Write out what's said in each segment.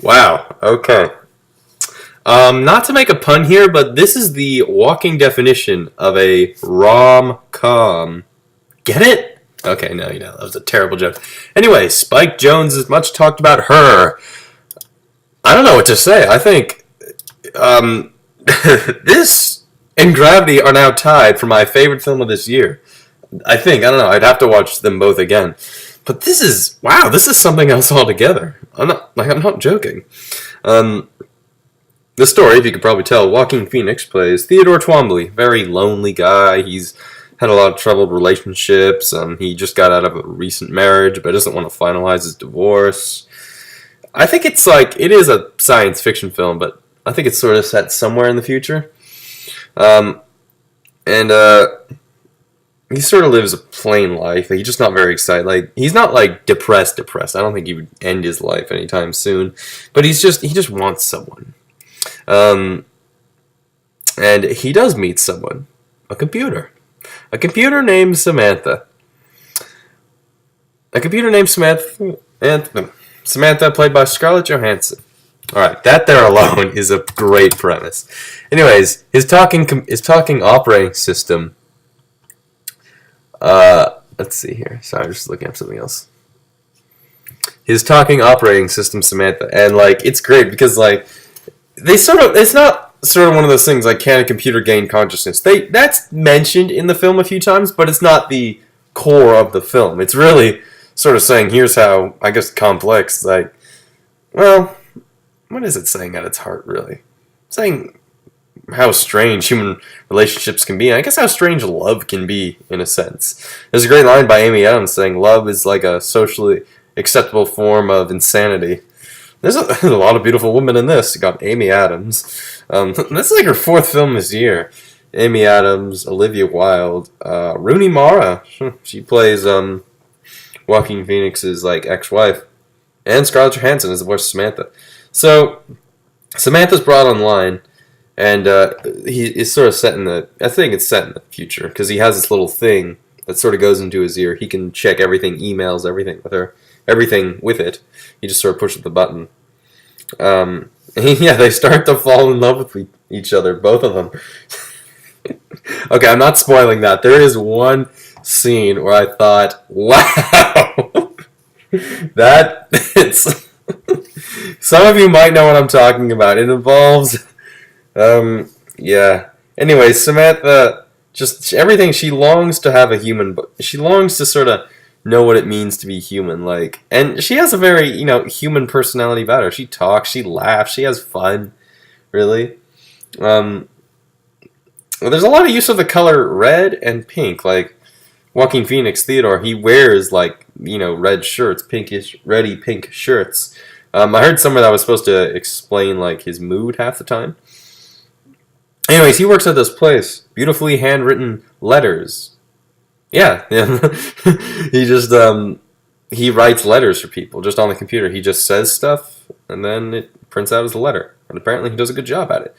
Wow. Okay. Not to make a pun here, but this is the walking definition of a rom-com. Get it? Okay, no, that was a terrible joke. Anyway, Spike Jonze is much talked about her. I don't know what to say. I think this and Gravity are now tied for my favorite film of this year. I think. I don't know. I'd have to watch them both again. But this is wow. This is something else altogether. I'm not joking. The story, if you could probably tell, Joaquin Phoenix plays Theodore Twombly, very lonely guy. He's had a lot of troubled relationships. He just got out of a recent marriage, but doesn't want to finalize his divorce. I think it is a science fiction film, but I think it's sort of set somewhere in the future. And he sort of lives a plain life. He's just not very excited. Like, he's not like depressed. I don't think he would end his life anytime soon. But he just wants someone. And he does meet someone, a computer named Samantha. Samantha, played by Scarlett Johansson. All right, that there alone is a great premise. Anyways, his talking operating system. Let's see here. Sorry, I'm just looking up something else. His talking operating system, Samantha, and it's great because it's not sort of one of those things like, can a computer gain consciousness? That's mentioned in the film a few times, but it's not the core of the film. It's really sort of saying, here's how, I guess, complex, well, what is it saying at its heart, really? It's saying how strange human relationships can be, and I guess how strange love can be, in a sense. There's a great line by Amy Adams saying, love is like a socially acceptable form of insanity. There's a lot of beautiful women in this. You got Amy Adams. This is like her fourth film this year. Amy Adams, Olivia Wilde, Rooney Mara. She plays Joaquin Phoenix's ex-wife, and Scarlett Johansson is the voice of Samantha. So Samantha's brought online, and he is sort of set in I think it's set in the future because he has this little thing that sort of goes into his ear. He can check everything, emails, everything with her. Everything with it. He just sort of pushes the button. They start to fall in love with each other, both of them. Okay, I'm not spoiling that. There is one scene where I thought, wow, it's. Some of you might know what I'm talking about. It involves, Anyway, Samantha, just everything, she longs to have a human, she longs to sort of know what it means to be human, and she has a very, human personality about her. She talks, she laughs, she has fun, really. There's a lot of use of the color red and pink, Joaquin Phoenix, Theodore, he wears, red shirts, pinkish, reddy pink shirts. I heard somewhere that was supposed to explain, his mood half the time. Anyways, he works at this place, beautifully handwritten letters. Yeah. He just, he writes letters for people just on the computer. He just says stuff, and then it prints out as a letter. And apparently he does a good job at it.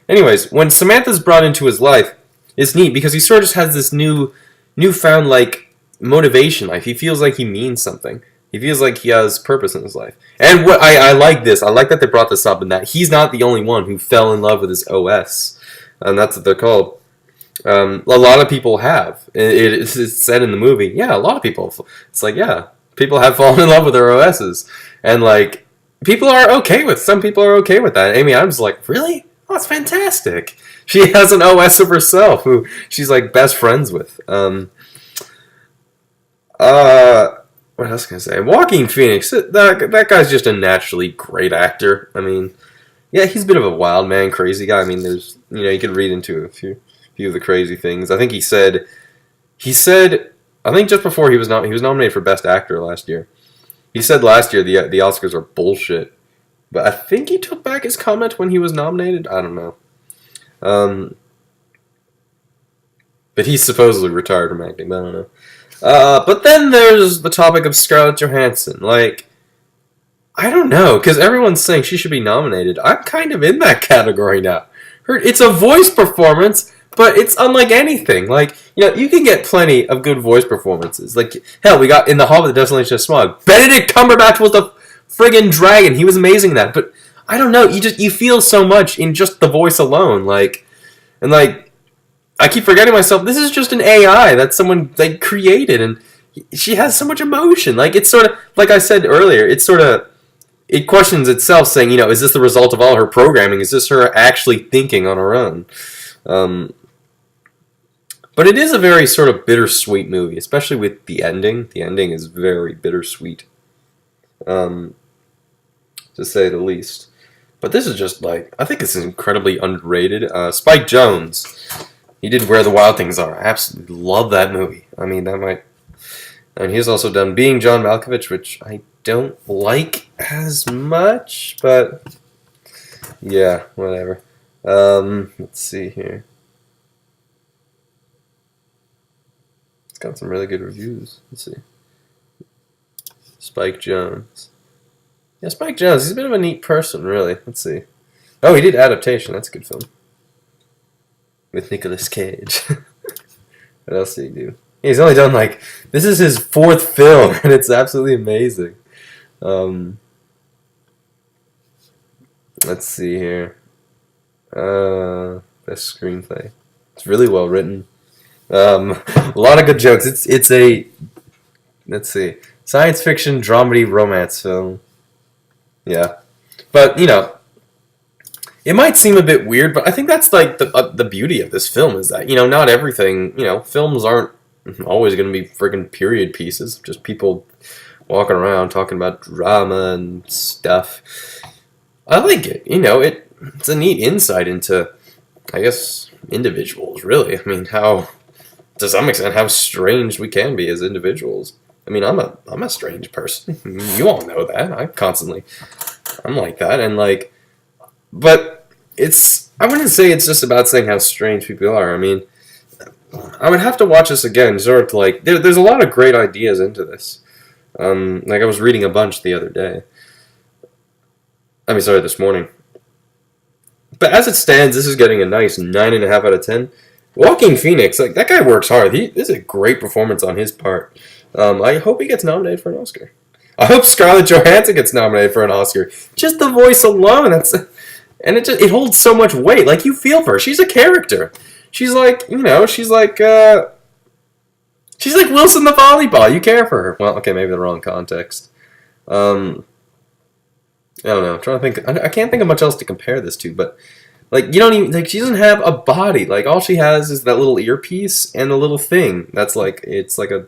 Anyways, when Samantha's brought into his life, it's neat because he sort of just has this newfound, motivation life. He feels like he means something. He feels like he has purpose in his life. And what I like this. I like that they brought this up, and that he's not the only one who fell in love with his OS. And that's what they're called. A lot of people have. It's said in the movie. Yeah, a lot of people. It's people have fallen in love with their OSs, and people are okay with. Some people are okay with that. Amy Adams is like, really? Oh, that's fantastic. She has an OS of herself who she's best friends with. What else can I say? Joaquin Phoenix. That guy's just a naturally great actor. I mean, yeah, he's a bit of a wild man, crazy guy. I mean, there's you can read into a few of the crazy things. I think he said, I think just before he was nominated for Best Actor last year. He said last year the Oscars are bullshit, but I think he took back his comment when he was nominated. I don't know. But he's supposedly retired from acting, but I don't know. But then there's the topic of Scarlett Johansson. I don't know, because everyone's saying she should be nominated. I'm kind of in that category now. It's a voice performance, but it's unlike anything. You can get plenty of good voice performances. Hell, we got in The Hobbit, The Desolation of Smaug. Benedict Cumberbatch was the friggin' dragon. He was amazing in that. But I don't know. You feel so much in just the voice alone. I keep forgetting myself. This is just an AI that someone created, and she has so much emotion. Like it's sort of like I said earlier. It questions itself, saying, is this the result of all her programming? Is this her actually thinking on her own? But it is a very sort of bittersweet movie, especially with the ending. The ending is very bittersweet, to say the least. But this is just I think it's incredibly underrated. Spike Jonze, he did Where the Wild Things Are. I absolutely love that movie. I mean, and he's also done Being John Malkovich, which I don't like as much, but yeah, whatever. Let's see here. It's got some really good reviews. Let's see. Spike Jonze. Yeah, Spike Jonze, he's a bit of a neat person, really. Let's see. Oh, he did Adaptation. That's a good film. With Nicolas Cage. What else did he do? He's only done this is his 4th film, and it's absolutely amazing. Let's see here. Best screenplay. It's really well written. A lot of good jokes. It's a, let's see, science fiction dramedy romance film. Yeah, but it might seem a bit weird, but I think that's the beauty of this film is that not everything, films aren't always going to be friggin' period pieces. Just people walking around talking about drama and stuff. I like it. It's a neat insight into, I guess, individuals. Really, I mean, to some extent, how strange we can be as individuals. I mean, I'm a strange person. You all know that. I'm like that, and but I wouldn't say it's just about saying how strange people are. I mean, I would have to watch this again, sort of there's a lot of great ideas into this. I was reading a bunch the other day. This morning. But as it stands, this is getting a nice 9.5 out of 10. Joaquin Phoenix, that guy works hard. This is a great performance on his part. I hope he gets nominated for an Oscar. I hope Scarlett Johansson gets nominated for an Oscar. Just the voice alone, and it holds so much weight. You feel for her. She's a character. She's she's like Wilson the volleyball. You care for her. Well, okay, maybe the wrong context. I don't know. I'm trying to think. I can't think of much else to compare this to, but you don't even she doesn't have a body. All she has is that little earpiece and a little thing that's it's like a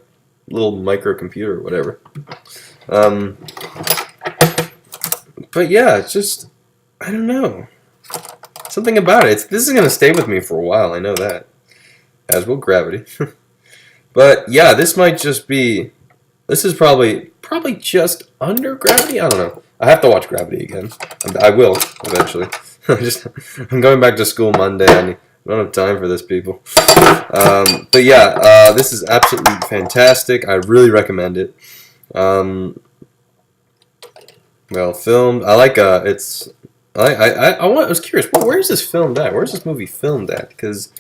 little microcomputer or whatever. But yeah, it's just I don't know. Something about it. This is gonna stay with me for a while. I know that. As will Gravity. But yeah, this might just be. This is probably just under Gravity. I don't know. I have to watch Gravity again. I will eventually. I'm going back to school Monday. I don't have time for this, people. But yeah, this is absolutely fantastic. I really recommend it. Well filmed. I like it's. I was curious. Well, where is this filmed at? Where is this movie filmed at? Because,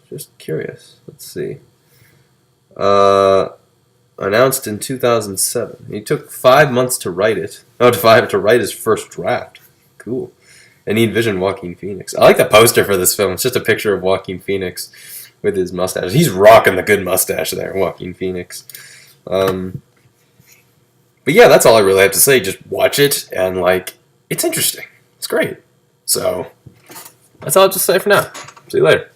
just curious. Let's see. Announced in 2007. He took 5 months to write it. Oh, to write his first draft. Cool. And he envisioned Joaquin Phoenix. I like the poster for this film. It's just a picture of Joaquin Phoenix with his mustache. He's rocking the good mustache there, Joaquin Phoenix. But yeah, that's all I really have to say. Just watch it, and it's interesting. It's great. So, that's all I have to say for now. See you later.